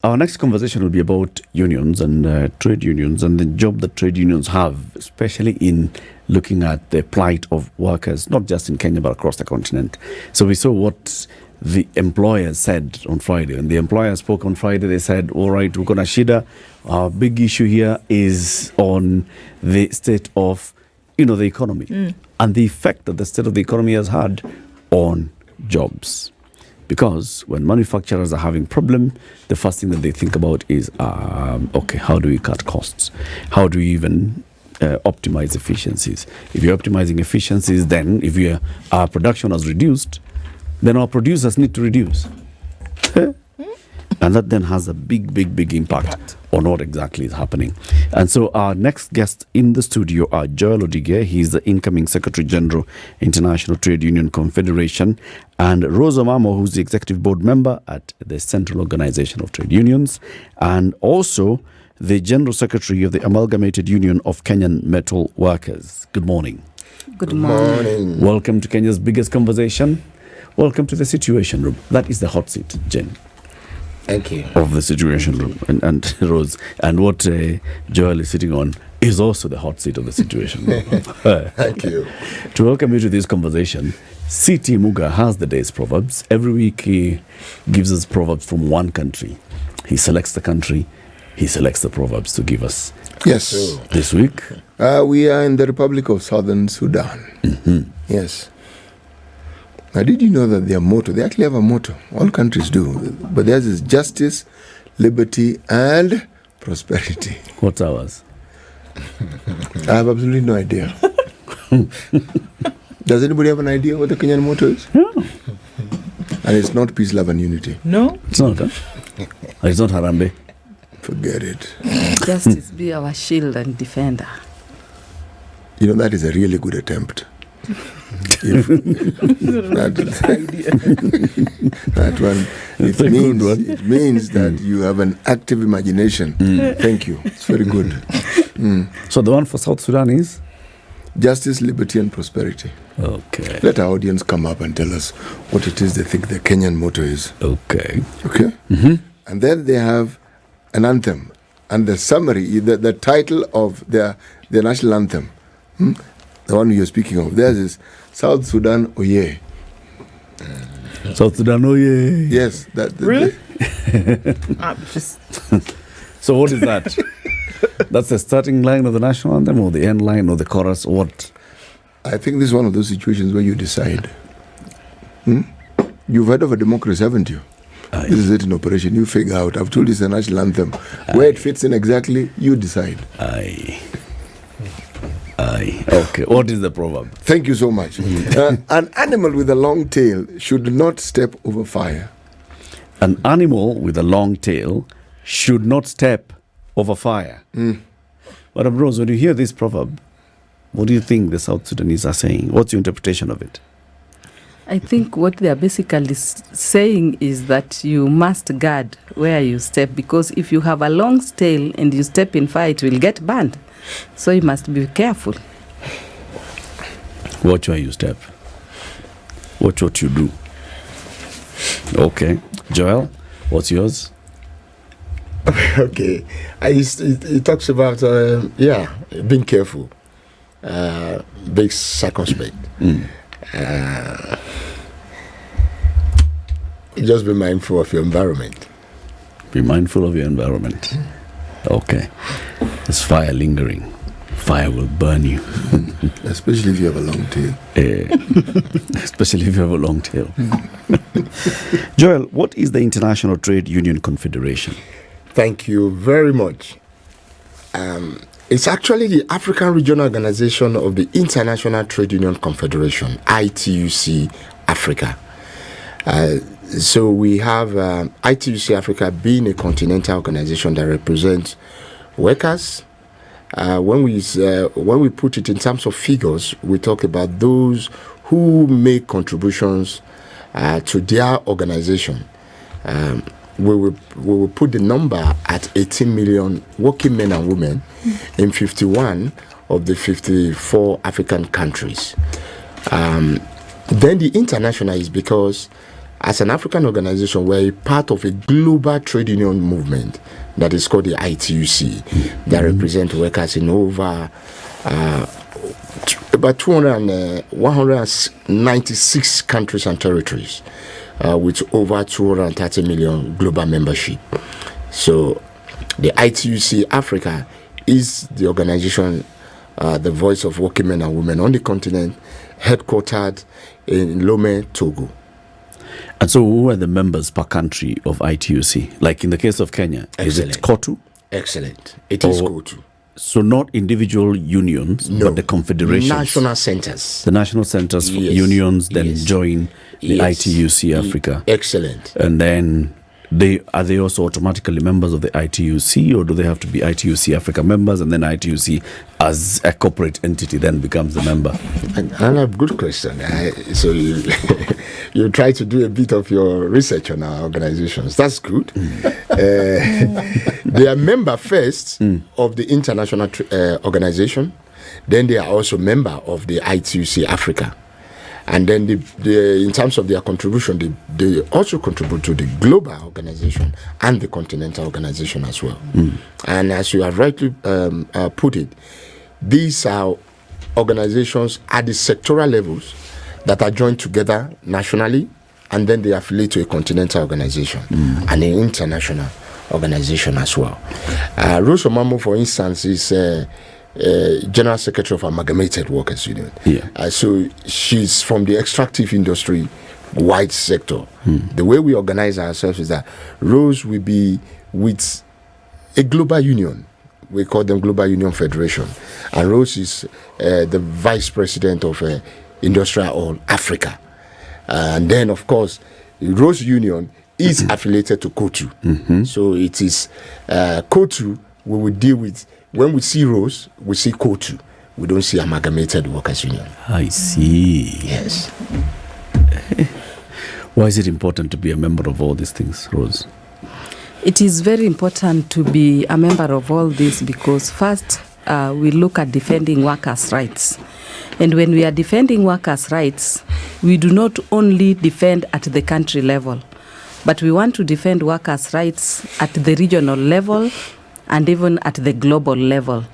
Our next conversation will be about unions and trade unions and the job that trade unions have, especially in looking at the plight of workers, not just in Kenya but across the continent. So we saw what the employers said on Friday. And the employers spoke on Friday. They said, all right, we're going to shida. Our big issue here is on the state of, the economy and the effect that the state of the economy has had on jobs. Because when manufacturers are having problem, the first thing that they think about is, okay, how do we cut costs? How do we even optimize efficiencies? If you're optimizing efficiencies, then if our production has reduced, then our producers need to reduce. And that then has a big impact on what exactly is happening. And so our next guest in the studio are Joel Odigie. He's the incoming Secretary General, International Trade Union Confederation, and Rose Omamo, who's the Executive Board Member at the Central Organization of Trade Unions, and also the General Secretary of the Amalgamated Union of Kenyan Metal Workers. Good morning. Good morning. Welcome to Kenya's biggest conversation. Welcome to the Situation Room. That is the hot seat, Jen. Thank you. Of the Situation Room. And Rose, and what Joel is sitting on is also the hot seat of the Situation Room. Thank you. To welcome you to this conversation, CT Muga has the day's proverbs. Every week he gives us proverbs from one country. He selects the country, he selects the proverbs to give us. Yes. This week? We are in the Republic of Southern Sudan. Mm-hmm. Yes. Now, did you know that their motto, they actually have a motto, all countries do, but theirs is justice, liberty, and prosperity. What's ours? I have absolutely no idea. Does anybody have an idea what the Kenyan motto is? No. And it's not peace, love, and unity. No. It's not, huh? It's not Harambe. Forget it. Justice be our shield and defender. That is a really good attempt. That one, it means that you have an active imagination. Thank you. It's very good. So the one for South Sudan is? Justice, liberty, and prosperity. Okay. Let our audience come up and tell us what it is they think the Kenyan motto is. Okay. Okay? Mm-hmm. And then they have an anthem. And the summary, the title of their national anthem, the one you're speaking of, theirs is South Sudan Oye. South Sudan Oye. Yes. Really? So what is that? That's the starting line of the national anthem or the end line or the chorus or what? I think this is one of those situations where you decide. You've heard of a democracy, haven't you? Aye. This is it in operation. You figure out. I've told you it's a national anthem. Aye. Where it fits in exactly, you decide. Aye. Okay. What is the proverb? Thank you so much. An animal with a long tail should not step over fire. An animal with a long tail should not step over fire. Madam Rose, when you hear this proverb, what do you think the South Sudanese are saying? What's your interpretation of it? I think what they are basically saying is that you must guard where you step, because if you have a long tail and you step in fire, it will get burned. So you must be careful. Watch where you step. Watch what you do. Okay. Joel, what's yours? Okay. It talks about, being careful, being circumspect. Just be mindful of your environment. Be mindful of your environment. Okay. There's fire lingering. Fire will burn you. Especially if you have a long tail. Especially if you have a long tail. Joel, what is the International Trade Union Confederation? Thank you very much. It's actually the African Regional Organization of the International Trade Union Confederation, ITUC-Africa. So we have ITUC-Africa being a continental organization that represents workers. When we put it in terms of figures, we talk about those who make contributions to their organization. We will put the number at 18 million working men and women in 51 of the 54 African countries. Then the international is because as an African organization, we're a part of a global trade union movement that is called the ITUC, that represent workers in over about 196 countries and territories, with over 230 million global membership. So the ITUC-Africa is the organization, the voice of working men and women on the continent, headquartered in Lomé, Togo. And so who are the members per country of ITUC? Like in the case of Kenya, Excellent. is it COTU? Excellent. It is Or- COTU. So not individual unions, No. but the confederations. National centers. The national centers for Yes. unions then Yes. join the Yes. ITUC-Africa. Excellent. And then are they also automatically members of the ITUC, or do they have to be ITUC-Africa members, and then ITUC as a corporate entity then becomes the member? And a good question. So you, you try to do a bit of your research on our organizations. That's good. They are member first of the international organization. Then they are also member of the ITUC-Africa. And then in terms of their contribution, they also contribute to the global organization and the continental organization as well. And as you have rightly put it, these are organizations at the sectoral levels that are joined together nationally, and then they affiliate to a continental organization and an international organization as well. Rose Omamo, for instance, is General Secretary of Amalgamated Workers Union. Yeah. So she's from the extractive industry wide sector. The way we organize ourselves is that Rose will be with a global union. We call them Global Union Federation. And Rose is the Vice President of Industrial All Africa. And then, of course, Rose Union is affiliated to COTU. So it is COTU we will deal with. When we see Rose, we see COTU. We don't see Amalgamated Workers Union. I see. Yes. Why is it important to be a member of all these things, Rose? It is very important to be a member of all this because first we look at defending workers' rights. And when we are defending workers' rights, we do not only defend at the country level, but we want to defend workers' rights at the regional level and even at the global level.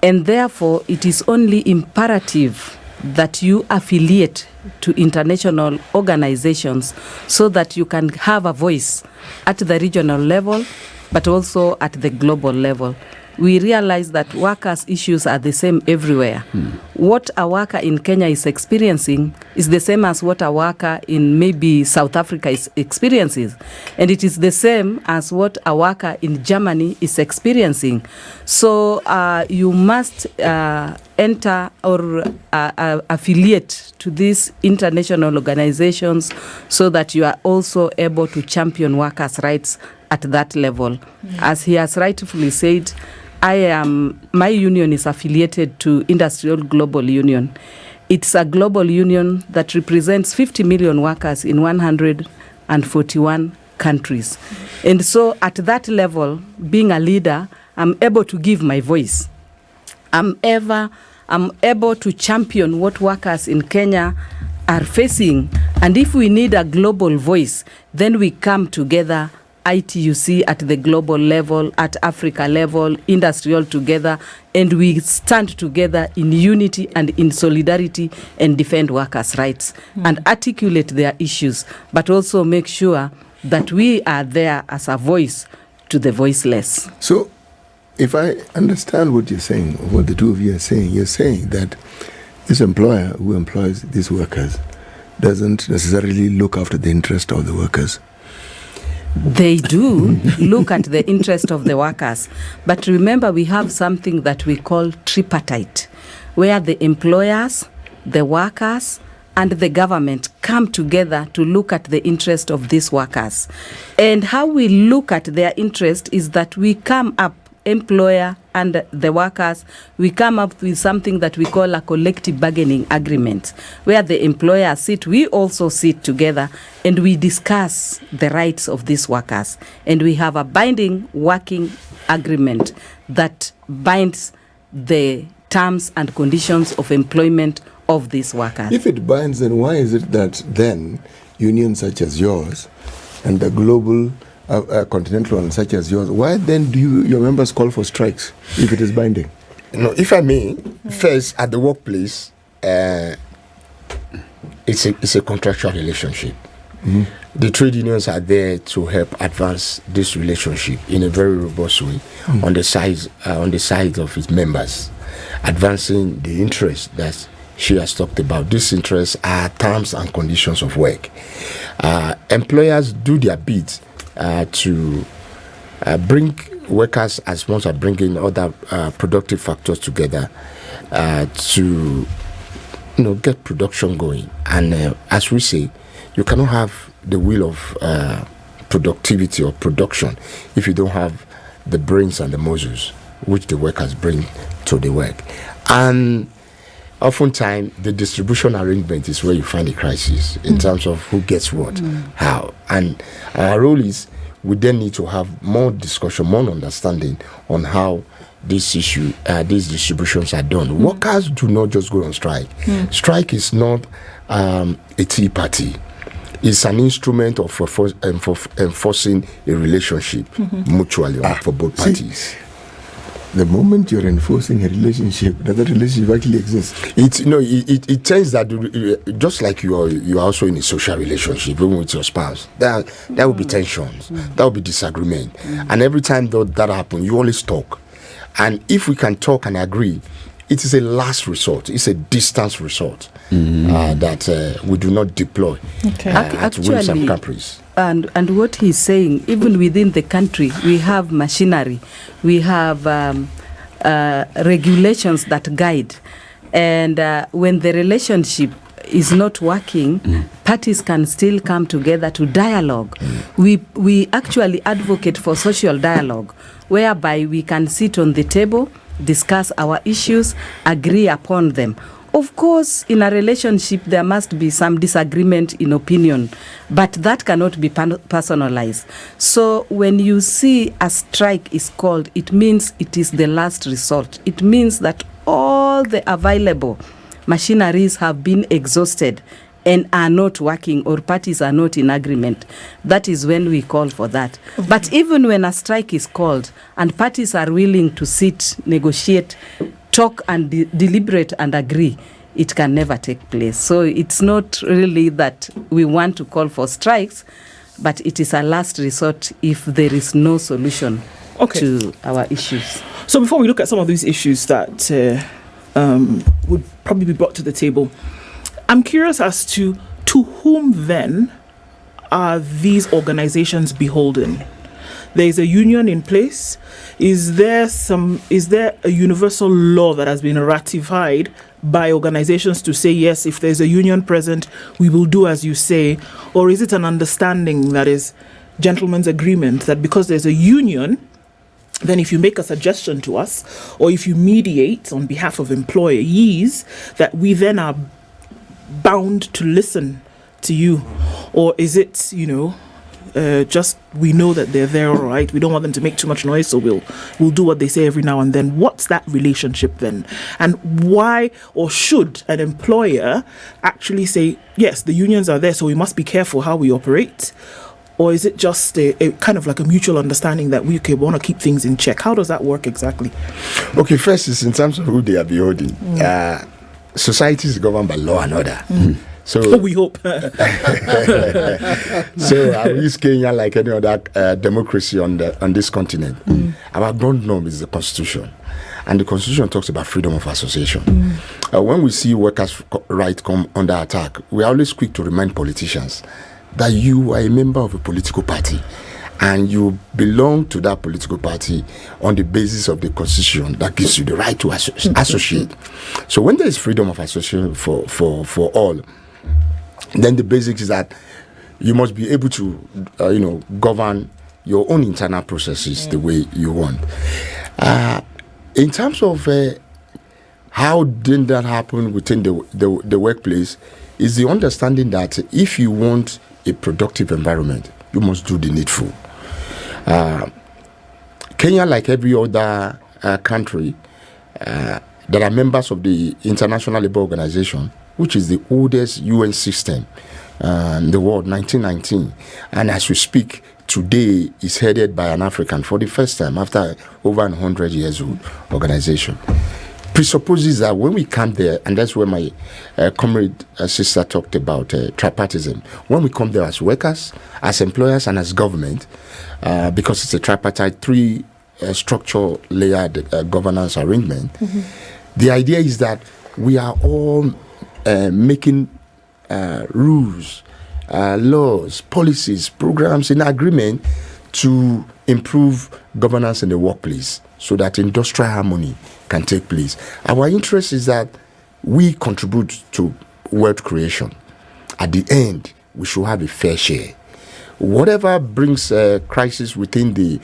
And therefore, it is only imperative that you affiliate to international organizations so that you can have a voice at the regional level, but also at the global level. We realize that workers' issues are the same everywhere. What a worker in Kenya is experiencing is the same as what a worker in maybe South Africa is experiencing. And it is the same as what a worker in Germany is experiencing. So you must enter or affiliate to these international organizations so that you are also able to champion workers' rights at that level. As he has rightfully said, my union is affiliated to Industrial Global Union. It's a global union that represents 50 million workers in 141 countries. And so at that level, being a leader, I'm able to give my voice. I'm able to champion what workers in Kenya are facing. And if we need a global voice, then we come together, ITUC at the global level, at Africa level, industrial together, and we stand together in unity and in solidarity and defend workers' rights and articulate their issues, but also make sure that we are there as a voice to the voiceless. So, if I understand what you're saying, what the two of you are saying, you're saying that this employer who employs these workers doesn't necessarily look after the interest of the workers. They do look at the interest of the workers. But remember, we have something that we call tripartite, where the employers, the workers, and the government come together to look at the interest of these workers. And how we look at their interest is that we come up, employer and the workers, we come up with something that we call a collective bargaining agreement, where the employers sit, we also sit together, and we discuss the rights of these workers. And we have a binding working agreement that binds the terms and conditions of employment of these workers. If it binds, then why is it that then unions such as yours and the global continental one such as yours, why then do your members call for strikes if it is binding? No, if I may, first at the workplace, it's a contractual relationship. Mm-hmm. The trade unions are there to help advance this relationship in a very robust way on the side of its members, advancing the interests that she has talked about. These interests are terms and conditions of work. Employers do their bit to bring workers as much as bringing other productive factors together to get production going. And as we say, you cannot have the wheel of productivity or production if you don't have the brains and the muscles which the workers bring to the work. And oftentimes the distribution arrangement is where you find the crisis in terms of who gets what, how. And our role is we then need to have more discussion, more understanding on how this issue, these distributions are done. Workers do not just go on strike. Strike is not a tea party. It's an instrument of enforcing a relationship mutually for both parties. The moment you're enforcing a relationship, does that relationship actually exist? It turns that just like you are also in a social relationship, even with your spouse, there will be tensions, there will be disagreement, and every time that happens, you always talk. And if we can talk and agree, it is a last resort. It's a distance resort that we do not deploy at whims and caprice. And what he's saying, even within the country, we have machinery, we have regulations that guide. And when the relationship is not working, parties can still come together to dialogue. We actually advocate for social dialogue, whereby we can sit on the table, discuss our issues, agree upon them. Of course, in a relationship, there must be some disagreement in opinion, but that cannot be personalized. So when you see a strike is called, it means it is the last resort. It means that all the available machineries have been exhausted and are not working, or parties are not in agreement. That is when we call for that. Okay. But even when a strike is called and parties are willing to sit, negotiate, talk and deliberate and agree, it can never take place. So it's not really that we want to call for strikes, but it is a last resort if there is no solution to our issues. So before we look at some of these issues that would probably be brought to the table, I'm curious as to whom then are these organizations beholden? There is a union in place. Is there a universal law that has been ratified by organizations to say, yes, if there's a union present, we will do as you say? Or is it an understanding that is gentleman's agreement that because there's a union, then if you make a suggestion to us, or if you mediate on behalf of employees, that we then are bound to listen to you? Or is it, just we know that they're there, all right, we don't want them to make too much noise, so we'll do what they say every now and then? What's that relationship then? And why, or should an employer actually say, yes, the unions are there, so we must be careful how we operate? Or is it just a kind of like a mutual understanding that we want to keep things in check? How does that work exactly? Okay, first is in terms of who they are beholding. Society is governed by law and order. So we hope. So I use Kenya like any other democracy on this continent. Our ground norm is the Constitution. And the Constitution talks about freedom of association. When we see workers' rights come under attack, we are always quick to remind politicians that you are a member of a political party and you belong to that political party on the basis of the Constitution that gives you the right to associate. So when there is freedom of association for all, then the basics is that you must be able to govern your own internal processes the way you want. In terms of how did that happen within the workplace, is the understanding that if you want a productive environment, you must do the needful. Kenya, like every other country that are members of the International Labour Organization, which is the oldest UN system the world, 1919. And as we speak, today is headed by an African for the first time after over 100 years old organization. Presupposes that when we come there, and that's where my comrade sister talked about tripartism, when we come there as workers, as employers, and as government, because it's a tripartite, three structure layered governance arrangement, the idea is that we are all making rules, laws, policies, programs in agreement to improve governance in the workplace so that industrial harmony can take place. Our interest is that we contribute to wealth creation. At the end, we should have a fair share. Whatever brings crisis within the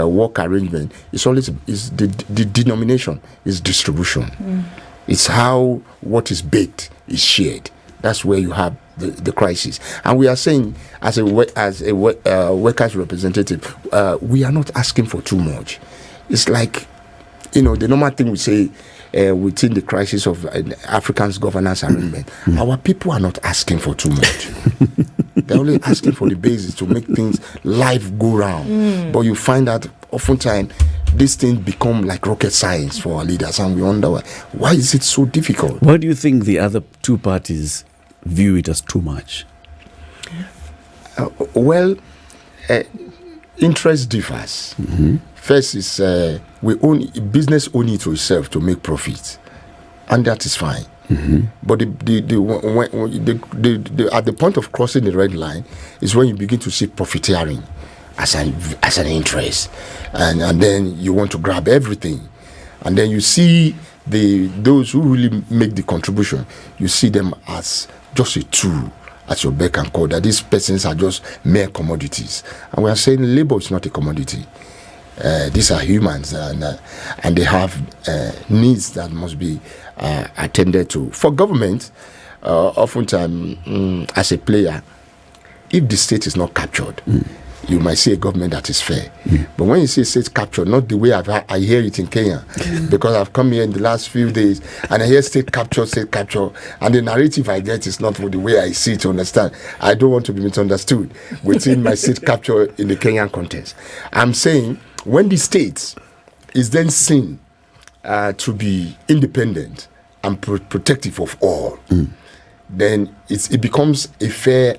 work arrangement is always the denomination, is distribution. It's how what is baked is shared. That's where you have the crisis. And we are saying, as a workers' representative, we are not asking for too much. It's like, the normal thing we say within the crisis of African's governance arrangement, our people are not asking for too much. They're only asking for the basis to make things, life go round. But you find that oftentimes these things become like rocket science for our leaders, and we wonder why is it so difficult? Why do you think the other two parties view it as too much? Interest differs. First is business own it to itself to make profit, and that is fine. But at the point of crossing the red line is when you begin to see profiteering as an interest, and then you want to grab everything, and then you see those who really make the contribution, you see them as just a tool at your beck and call, that these persons are just mere commodities. And we are saying labor is not a commodity. These are humans, and they have needs that must be attended to. For government, oftentimes, as a player, if the state is not captured, you might see a government that is fair. But when you say state capture, not the way I hear it in Kenya, because I've come here in the last few days and I hear state capture, and the narrative I get is not the way I see it, to understand. I don't want to be misunderstood within my state capture in the Kenyan context. I'm saying when the state is then seen to be independent and protective of all, then it becomes a fair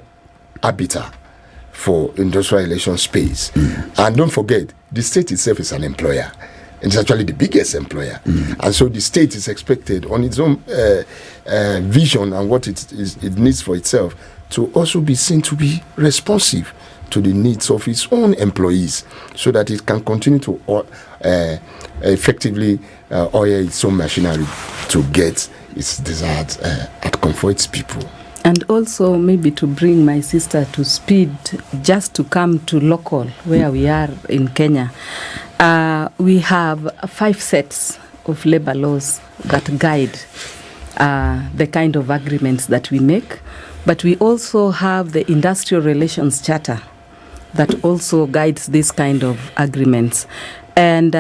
arbiter for industrial relation space. And don't forget, the state itself is an employer. It's actually the biggest employer. And so the state is expected on its own vision and what it needs for itself to also be seen to be responsive to the needs of its own employees, so that it can continue to effectively oil its own machinery to get its desired outcome for its people. And also maybe to bring my sister to speed, just to come to local, where we are in Kenya, we have 5 sets of labor laws that guide the kind of agreements that we make. But we also have the Industrial Relations Charter that also guides this kind of agreements. And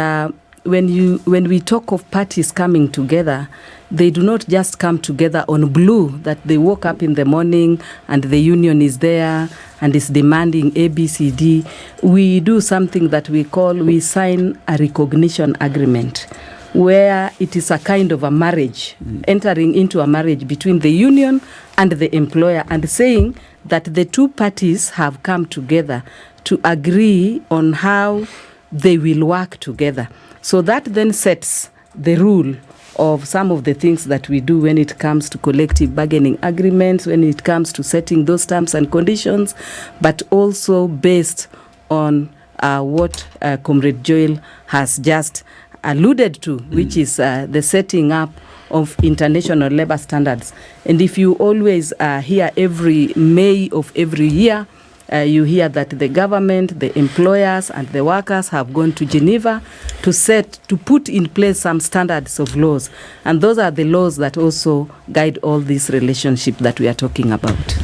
when we talk of parties coming together, they do not just come together on blue, that they woke up in the morning and the union is there and is demanding A, B, C, D. We do something that we sign a recognition agreement, where it is a kind of a marriage, entering into a marriage between the union and the employer, and saying that the two parties have come together to agree on how they will work together. So that then sets the rule of some of the things that we do when it comes to collective bargaining agreements, when it comes to setting those terms and conditions, but also based on what Comrade Joel has just alluded to, which is the setting up of international labor standards. And if you always hear every May of every year, you hear that the government, the employers, and the workers have gone to Geneva to put in place some standards of laws. And those are the laws that also guide all this relationship that we are talking about.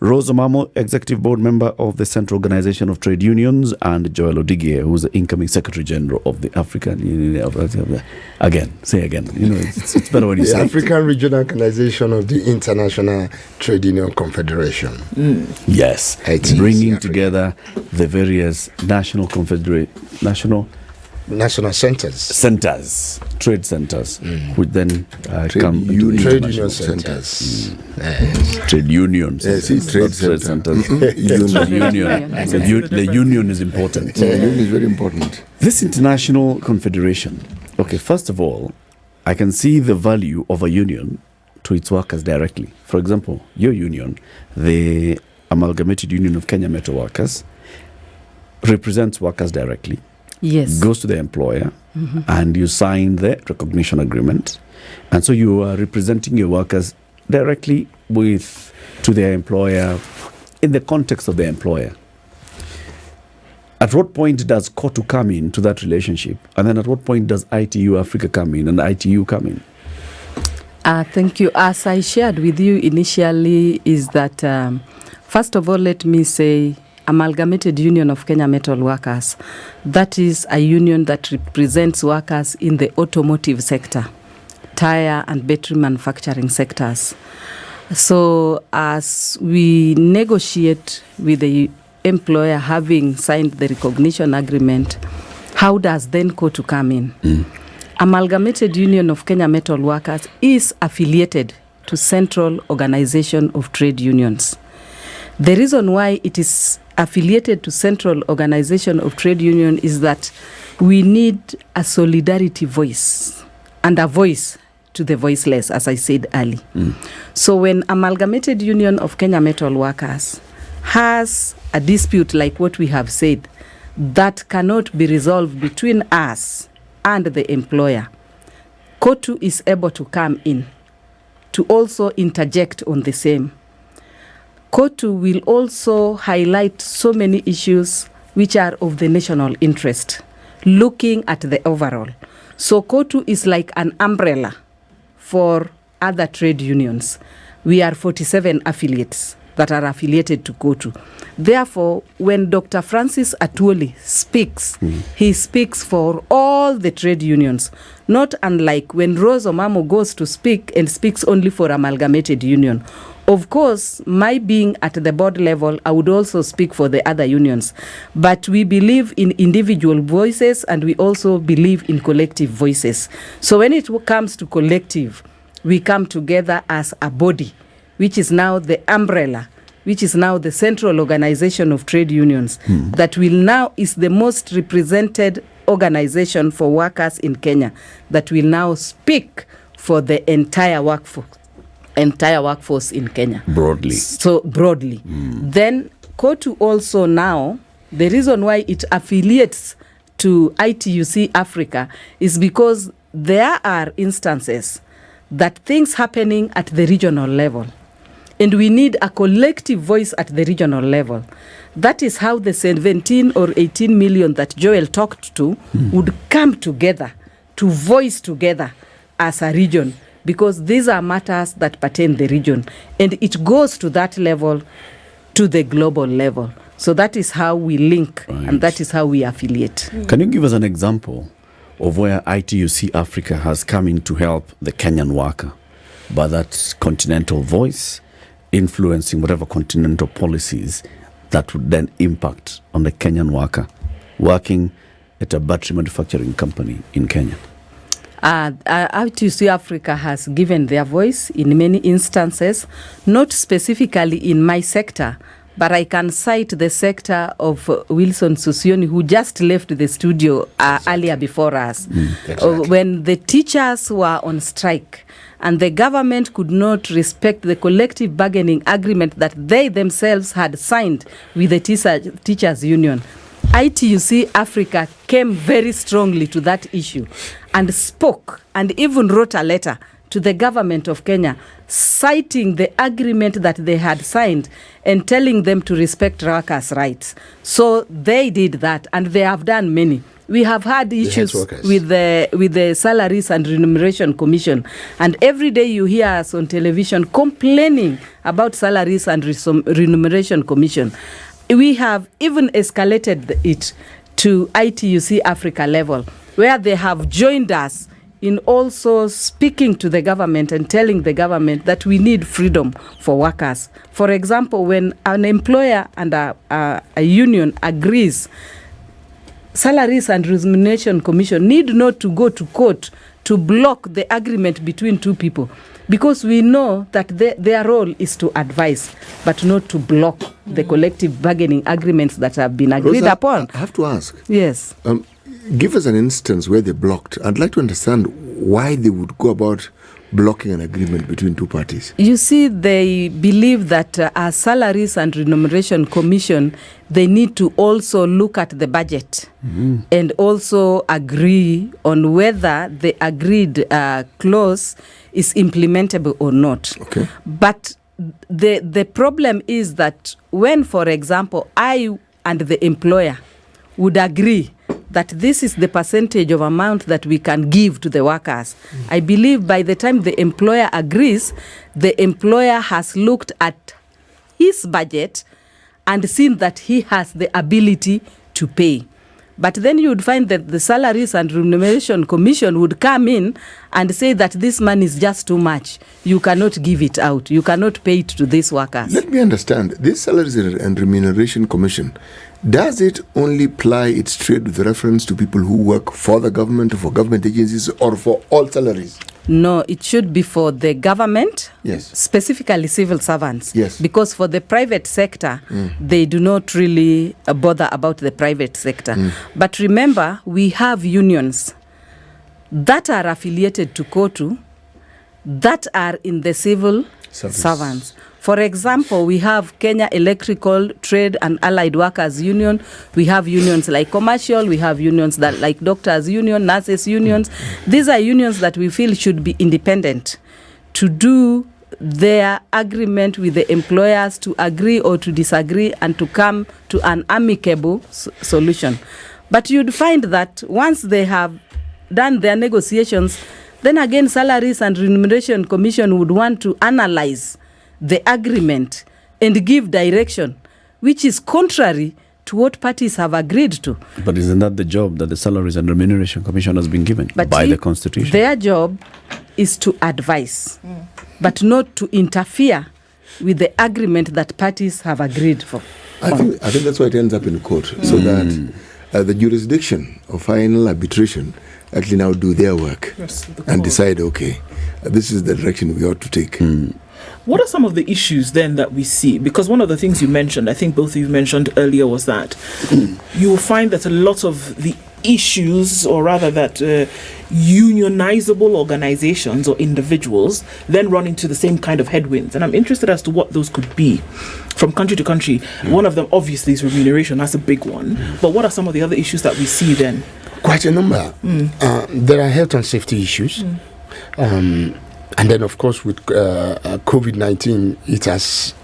Rose Omamo, Executive Board Member of the Central Organization of Trade Unions, and Joel Odigie, who's the incoming Secretary General of the African Union. Again, say again. You know, it's better when you the say African Regional Organization of the International Trade Union Confederation. Yes, ITUC bringing Africa. together the various national centers, trade centers, which then come into union the Trade international Union centers. Yes. trade unions. Yes, it's trade center. centers. Union. The union is important. Union is very important. This international confederation, okay, first of all, I can see the value of a union to its workers directly. For example, your union, the Amalgamated Union of Kenya Metal Workers, represents workers directly, Yes. goes to the employer, and you sign the recognition agreement. And so you are representing your workers directly to their employer in the context of the employer. At what point does COTU come into that relationship? And then at what point does ITU-Africa come in and ITU come in? Thank you. As I shared with you initially, is that first of all, let me say Amalgamated Union of Kenya Metal Workers. That is a union that represents workers in the automotive sector, tire and battery manufacturing sectors. So as we negotiate with the employer having signed the recognition agreement, how does then COTU come in? Amalgamated Union of Kenya Metal Workers is affiliated to Central Organization of Trade Unions. The reason why it is affiliated to Central Organization of Trade Union is that we need a solidarity voice and a voice to the voiceless, as I said earlier. So when Amalgamated Union of Kenya Metal Workers has a dispute like what we have said that cannot be resolved between us and the employer, COTU is able to come in to also interject on the same. COTU will also highlight so many issues which are of the national interest, looking at the overall. So COTU is like an umbrella for other trade unions. We are 47 affiliates that are affiliated to COTU. Therefore, when Dr. Francis Atwoli speaks, he speaks for all the trade unions, not unlike when Rose Omamo goes to speak and speaks only for Amalgamated Union. Of course, my being at the board level, I would also speak for the other unions. But we believe in individual voices and we also believe in collective voices. So when it comes to collective, we come together as a body, which is now the umbrella, which is now the Central Organization of Trade Unions, that will now is the most represented organization for workers in Kenya, that will now speak for the entire workforce in Kenya. Broadly. So broadly. Then COTU also now, the reason why it affiliates to ITUC-Africa is because there are instances that things happening at the regional level. And we need a collective voice at the regional level. That is how the 17 or 18 million that Joel talked to would come together, to voice together as a region, because these are matters that pertain the region. And it goes to that level, to the global level. So that is how we link, and that is how we affiliate. Can you give us an example of where ITUC-Africa has come in to help the Kenyan worker by that continental voice, influencing whatever continental policies that would then impact on the Kenyan worker working at a battery manufacturing company in Kenya? ITUC-Africa has given their voice in many instances, not specifically in my sector, but I can cite the sector of Wilson Susioni, who just left the studio earlier before us. Exactly. When the teachers were on strike and the government could not respect the collective bargaining agreement that they themselves had signed with the teachers union, ITUC-Africa came very strongly to that issue and spoke and even wrote a letter to the government of Kenya, citing the agreement that they had signed and telling them to respect workers' rights. So they did that, and they have done many. we have had issues health workers. with the Salaries and Remuneration Commission, and every day you hear us on television complaining about Salaries and Remuneration Commission. We have even escalated it to ITUC-Africa level, where they have joined us in also speaking to the government and telling the government that we need freedom for workers. For example, when an employer and a union agrees, Salaries and Remuneration Commission need not to go to court to block the agreement between two people, because we know that their role is to advise, but not to block the collective bargaining agreements that have been agreed Rosa, upon. I have to ask. Yes. Give us an instance where they blocked. I'd like to understand why they would go about blocking an agreement between two parties. You see, they believe that as Salaries and Remuneration Commission, they need to also look at the budget and also agree on whether the agreed clause is implementable or not. Okay. But the problem is that when, for example, I and the employer would agree that this is the percentage of amount that we can give to the workers, I believe by the time the employer agrees, the employer has looked at his budget and seen that he has the ability to pay. But then you would find that the Salaries and Remuneration Commission would come in and say that this money is just too much. You cannot give it out. You cannot pay it to these workers. Let me understand. This Salaries and Remuneration Commission, does it only ply its trade with reference to people who work for the government, or for government agencies, or for all salaries? No, it should be for the government, Yes. specifically civil servants. Yes. Because for the private sector, they do not really bother about the private sector. But remember, we have unions that are affiliated to COTU, that are in the civil servants. For example, we have Kenya Electrical Trade and Allied Workers Union. We have unions like commercial. We have unions that like doctors union, nurses unions. These are unions that we feel should be independent to do their agreement with the employers, to agree or to disagree, and to come to an amicable solution. But you'd find that once they have done their negotiations, then again Salaries and Remuneration Commission would want to analyze the agreement and give direction, which is contrary to what parties have agreed to. But isn't that the job that the Salaries and Remuneration Commission has been given by the Constitution? Their job is to advise, but not to interfere with the agreement that parties have agreed for. I think that's why it ends up in court, so that the jurisdiction of final arbitration actually now do their work and decide, okay, this is the direction we ought to take. What are some of the issues then that we see? Because one of the things you mentioned, I think both of you mentioned earlier, was that you will find that a lot of the issues, or rather that unionizable organizations or individuals then run into the same kind of headwinds. And I'm interested as to what those could be from country to country. One of them obviously is remuneration. That's a big one. But what are some of the other issues that we see then? Quite a number. There are health and safety issues. And then, of course, with COVID-19, it has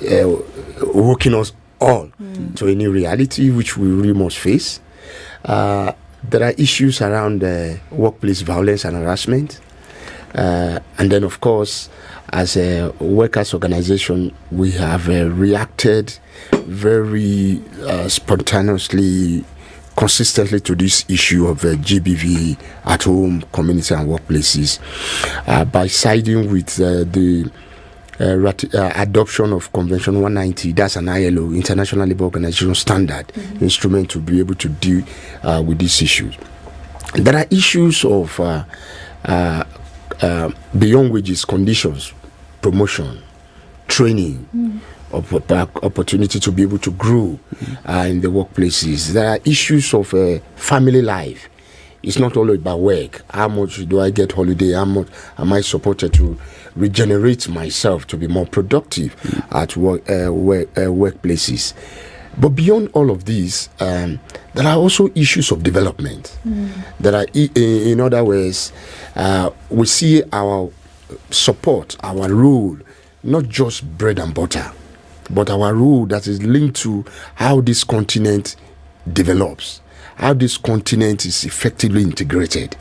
woken us all to a new reality, which we really must face. There are issues around workplace violence and harassment. And then, of course, as a workers' organization, we have reacted very spontaneously, consistently to this issue of GBV at home, community and workplaces by siding with the adoption of Convention 190. That's an ILO, International Labour Organization standard instrument to be able to deal with these issues. There are issues of beyond wages, conditions, promotion, training, opportunity to be able to grow in the workplaces. There are issues of family life. It's not all about work. How much do I get holiday? How much am I supported to regenerate myself to be more productive at workplaces? But beyond all of these, there are also issues of development. There are, in other words, we see our support, our role, not just bread and butter, but our role that is linked to how this continent develops, how this continent is effectively integrated,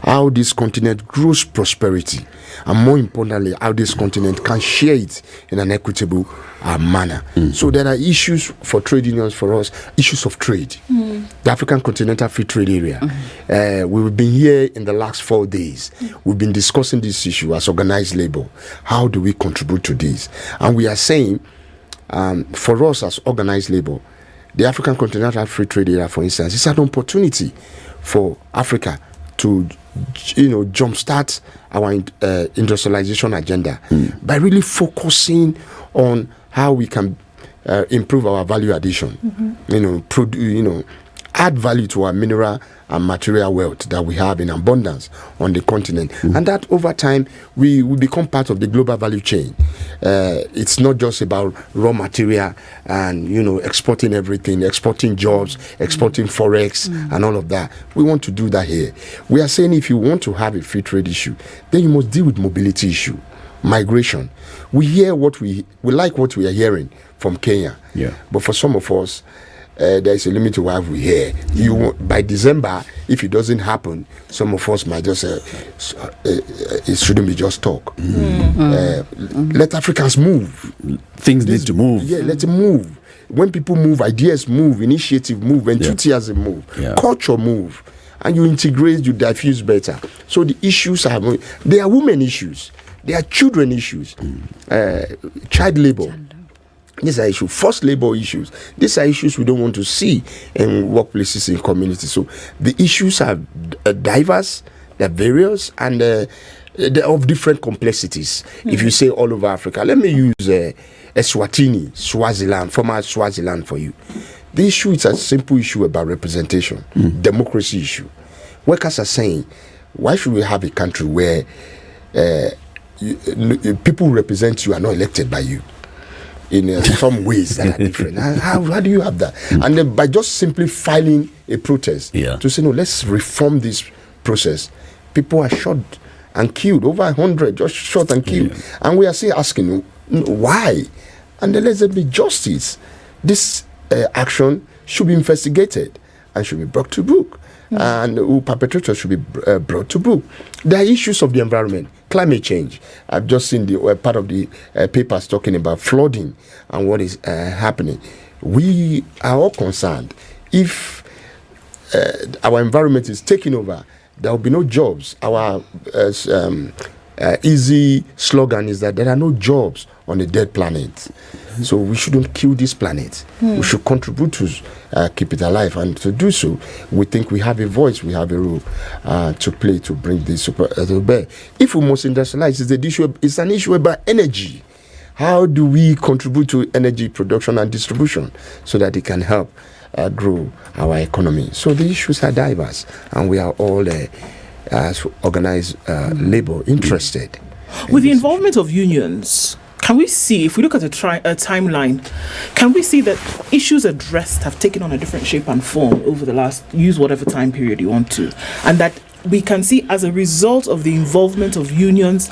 how this continent grows prosperity, and more importantly, how this continent can share it in an equitable manner. So there are issues for trade unions for us, issues of trade. The African Continental Free Trade Area. We've been here in the last 4 days. We've been discussing this issue as organized labor. How do we contribute to this? And we are saying, for us as organized labor, the African Continental Free Trade Area, for instance, is an opportunity for Africa to, jumpstart our industrialization agenda by really focusing on how we can improve our value addition, add value to our mineral and material wealth that we have in abundance on the continent. And that over time, we will become part of the global value chain. It's not just about raw material and, exporting everything, exporting jobs, exporting forex and all of that. We want to do that here. We are saying if you want to have a free trade issue, then you must deal with mobility issue, migration. We hear we like what we are hearing from Kenya. Yeah. But for some of us, there is a limit to what we hear. By December, if it doesn't happen, some of us might just it shouldn't be just talk. Let Africans move. Things need to move. Yeah, let them move. When people move, ideas move, initiative move, enthusiasm move, culture move, and you integrate, you diffuse better. So the issues they are women issues, they are children issues, child labor. These are issues, forced labor issues. These are issues we don't want to see in workplaces, in communities. So the issues are diverse, they're various, and they're of different complexities. If you say all over Africa, let me use Eswatini, Swaziland, former Swaziland for you. The issue is a simple issue about representation, democracy issue. Workers are saying, why should we have a country where people who represent you are not elected by you? In some ways that are different. How do you have that? And then by just simply filing a protest to say, no, let's reform this process, people are shot and killed, over 100 just shot and killed. And we are still asking, why? And then let there be justice. This action should be investigated and should be brought to book. And who perpetrators should be brought to book. There are issues of the environment, climate change. I've just seen the part of the papers talking about flooding and what is happening. We are all concerned. If our environment is taking over, there will be no jobs. Our easy slogan is that there are no jobs on a dead planet. So we shouldn't kill this planet. We should contribute to keep it alive. And to do so, we think we have a voice, we have a role to play to bring this to bear. If we must industrialize, it's an issue about energy. How do we contribute to energy production and distribution so that it can help grow our economy? So the issues are diverse, and we are all as organized labor interested. With the involvement of unions, can we see, if we look at a timeline, can we see that issues addressed have taken on a different shape and form over the last, use whatever time period you want to, and that we can see as a result of the involvement of unions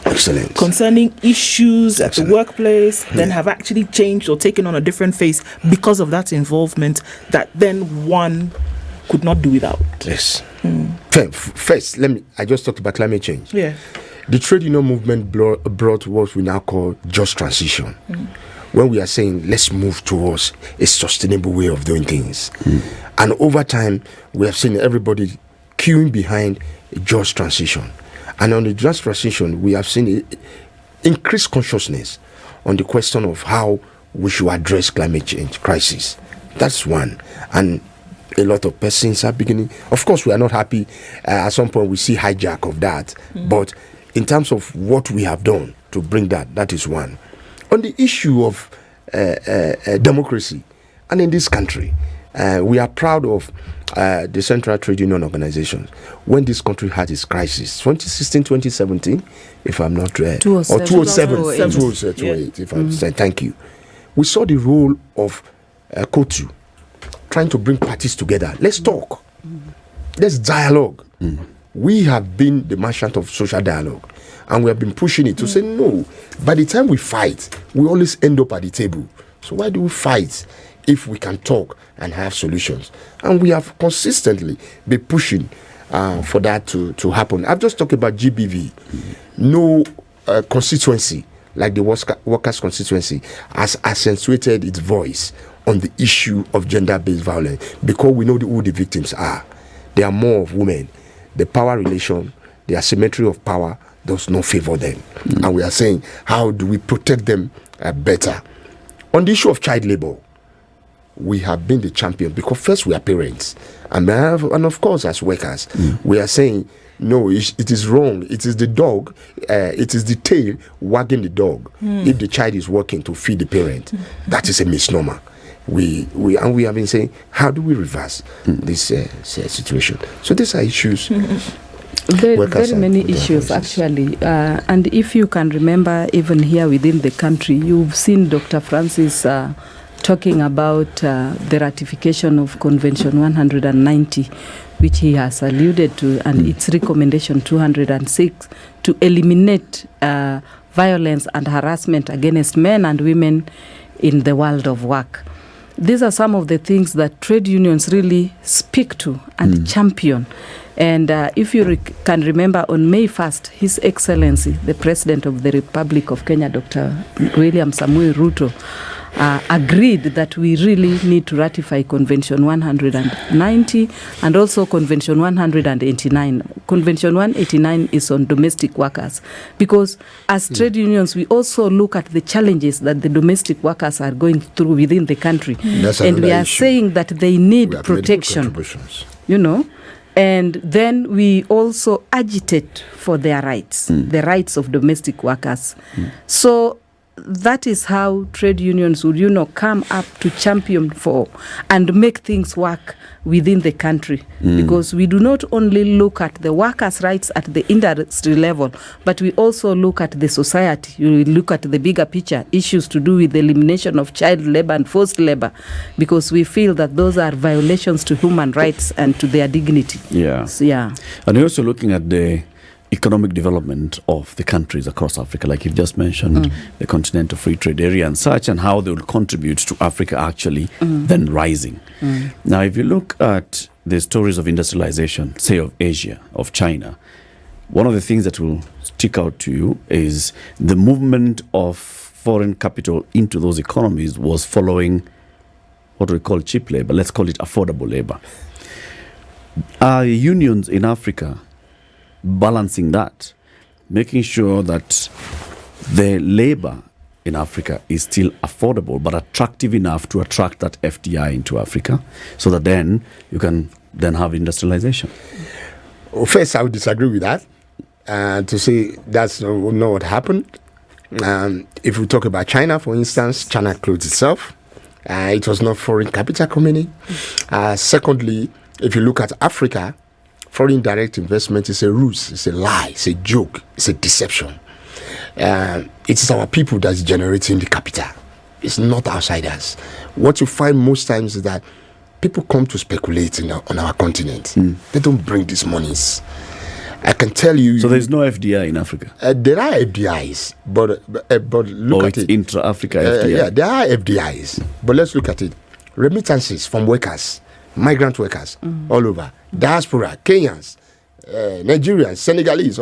concerning issues at the workplace, then have actually changed or taken on a different face because of that involvement that then one could not do without? Yes. First, I just talked about climate change. Yeah. The trade union movement brought what we now call just transition. When we are saying, let's move towards a sustainable way of doing things. And over time, we have seen everybody queuing behind a just transition. And on the just transition, we have seen increased consciousness on the question of how we should address climate change crisis. That's one. And a lot of persons are beginning. Of course, we are not happy. At some point, we see hijack of that. But in terms of what we have done to bring that is one. On the issue of democracy, and in this country, we are proud of the Central Trade Union Organization. When this country had its crisis, 2016, 2017, if I'm not right, or 2007, 2008, if I'm saying, thank you. We saw the role of COTU, trying to bring parties together. Let's talk. Let's dialogue. We have been the merchant of social dialogue, and we have been pushing it to say, no, by the time we fight, we always end up at the table. So why do we fight if we can talk and have solutions. And we have consistently been pushing for that to happen. I've just talked about GBV. No constituency like the workers' constituency has accentuated its voice on the issue of gender-based violence, because we know who the victims are. They are more of women. The power relation, the asymmetry of power does not favor them. And we are saying, how do we protect them better? On the issue of child labor, we have been the champion, because first we are parents, and of course as workers, we are saying, no, it is wrong. It is the dog, it is the tail wagging the dog. If the child is working to feed the parent, that is a misnomer. We have been saying, how do we reverse this situation? So these are issues. Very many issues, actually. And if you can remember, even here within the country, you've seen Dr. Francis talking about the ratification of Convention 190, which he has alluded to, and its recommendation 206 to eliminate violence and harassment against men and women in the world of work. These are some of the things that trade unions really speak to and champion. And if you can remember, on May 1st, His Excellency, the President of the Republic of Kenya, Dr. William Samoei Ruto, agreed that we really need to ratify Convention 190 and also Convention 189. Convention 189 is on domestic workers, because as trade unions, we also look at the challenges that the domestic workers are going through within the country. And we are saying that they need protection, And then we also agitate for their rights, the rights of domestic workers. So that is how trade unions would, come up to champion for and make things work within the country. Because we do not only look at the workers' rights at the industry level, but we also look at the society. We look at the bigger picture, issues to do with the elimination of child labor and forced labor, because we feel that those are violations to human rights and to their dignity. And you're also looking at the economic development of the countries across Africa, like you've just mentioned, the Continental Free Trade Area and such, and how they will contribute to Africa actually then rising. Now, if you look at the stories of industrialization, say of Asia, of China, one of the things that will stick out to you is the movement of foreign capital into those economies was following what we call cheap labor. Let's call it affordable labor. Are unions in Africa balancing that, making sure that the labor in Africa is still affordable but attractive enough to attract that FDI into Africa, so that then you can then have industrialization? Well, first, I would disagree with that, to say that's not what happened. If we talk about China, for instance, China closed itself. It was not foreign capital coming in. Secondly, if you look at Africa, foreign direct investment is a ruse, it's a lie, it's a joke, it's a deception. It's our people that's generating the capital. It's not outsiders. What you find most times is that people come to speculate on our continent. They don't bring these monies. I can tell you. So there's no FDI in Africa? There are FDIs, but look at it. Intra-Africa FDI? Yeah, there are FDIs, but let's look at it. Remittances from workers, migrant workers all over, diaspora, Kenyans, Nigerians, Senegalese,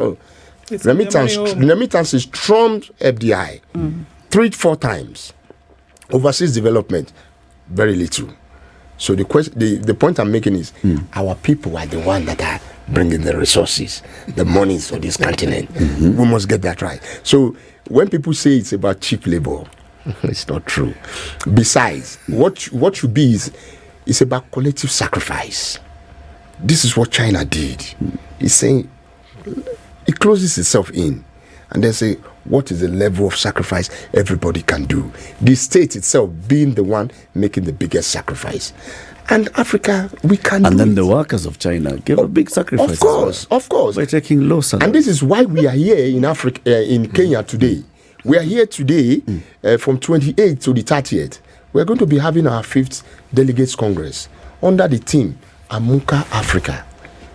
remittances trumped FDI 3-4 times. Overseas development, very little. So the point I'm making is our people are the ones that are bringing the resources, the monies of this continent. We must get that right. So when people say it's about cheap labor, it's not true. Besides, what should be is it's about collective sacrifice. This is what China did. It's saying it closes itself in and then say, what is the level of sacrifice everybody can do? The state itself being the one making the biggest sacrifice. And Africa, we can do it. And then the workers of China gave a big sacrifice. Of course. By taking low salaries. And this is why we are here in Africa, in Kenya today. We are here today from 28th to the 30th. We're going to be having our 5th Delegates Congress under the theme Amuka Africa,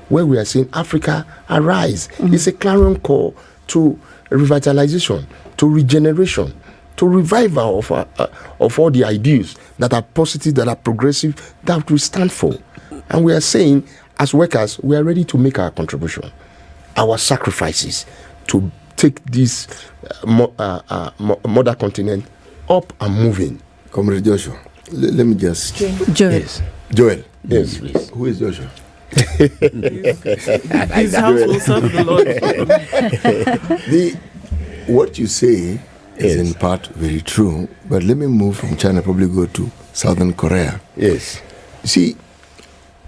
where we are saying Africa arise. It's a clarion call to revitalization, to regeneration, to revival of all the ideas that are positive, that are progressive, that we stand for. And we are saying, as workers, we are ready to make our contribution, our sacrifices to take this mother continent up and moving. Comrade Joshua, let me just... Joel. Yes. Joel. Yes, please. Who is Joshua? His house will serve the Lord. What you say is in part very true, but let me move from China, probably go to Southern Korea. Yes. See,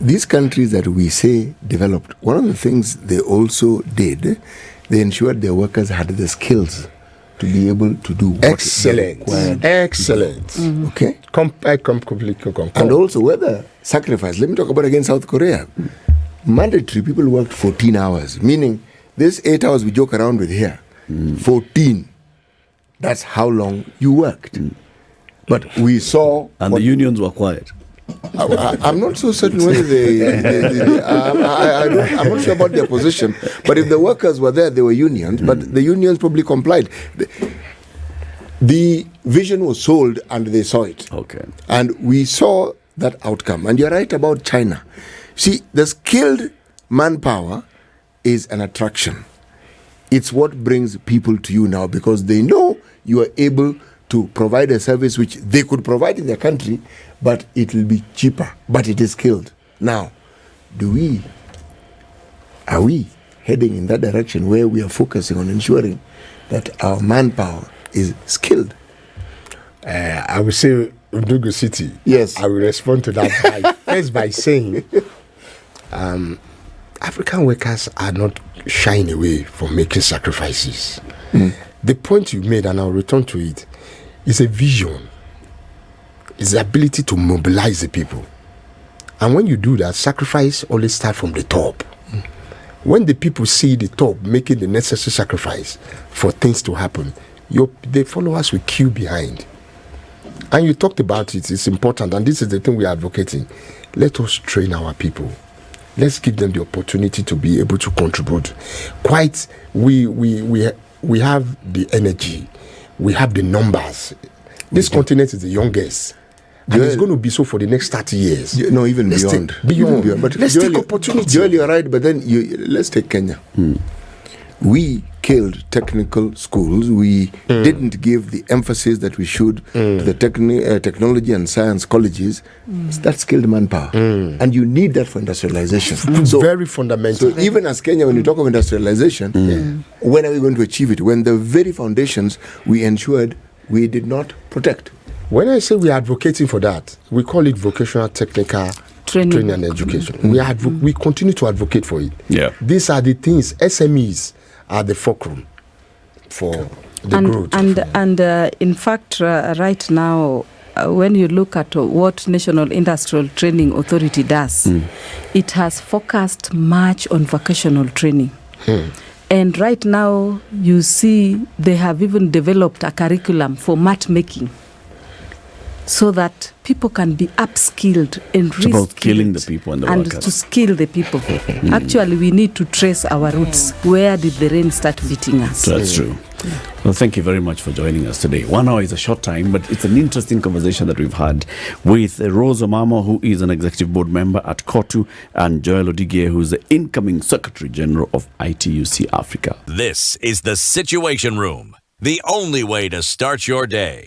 these countries that we say developed, one of the things they also did, they ensured their workers had the skills to be able to do what Excellent. Excellent. Mm-hmm. Okay? I completely concur. And also whether sacrifice, let me talk about again South Korea. Mandatory, people worked 14 hours, meaning this 8 hours we joke around with here, 14. That's how long you worked. But we saw... And the unions were quiet. I'm not so certain whether I'm not sure about their position. But if the workers were there, they were unions. But the unions probably complied. The vision was sold and they saw it. Okay. And we saw that outcome. And you're right about China. See, the skilled manpower is an attraction. It's what brings people to you now because they know you are able to provide a service which they could provide in their country, but it will be cheaper, but it is skilled. Now, are we heading in that direction where we are focusing on ensuring that our manpower is skilled? I would say Odigie City. Yes. I will respond to that by saying African workers are not shying away from making sacrifices. The point you made, and I'll return to it, is a vision. It's the ability to mobilize the people. And when you do that, sacrifice always starts from the top. When the people see the top making the necessary sacrifice for things to happen, the followers will queue behind. And you talked about it, it's important, and this is the thing we are advocating. Let us train our people. Let's give them the opportunity to be able to contribute. We have the energy. We have the numbers. This continent is the youngest. And it's going to be so for the next 30 years. No, even beyond. Beyond. But let's take opportunity. Joel, you're right, but then let's take Kenya. We killed technical schools. We didn't give the emphasis that we should to the technology and science colleges. That's skilled manpower. And you need that for industrialization. So, very fundamental. So even as Kenya, when you talk of industrialization, when are we going to achieve it? When the very foundations we ensured we did not protect. When I say we are advocating for that, we call it vocational technical training and education. We continue to advocate for it. Yeah. These are the things, SMEs are the fulcrum for the growth. And in fact, right now, when you look at what National Industrial Training Authority does, it has focused much on vocational training. And right now, you see they have even developed a curriculum for mat making so that people can be upskilled and It's about skilling the people and the workers. to skill the people. Actually, we need to trace our roots. Where did the rain start beating us? That's true. Well, thank you very much for joining us today. 1 hour is a short time, but it's an interesting conversation that we've had with Rose Omamo, who is an executive board member at COTU, and Joel Odigie, who is the incoming Secretary General of ITUC-Africa. This is the Situation Room, the only way to start your day.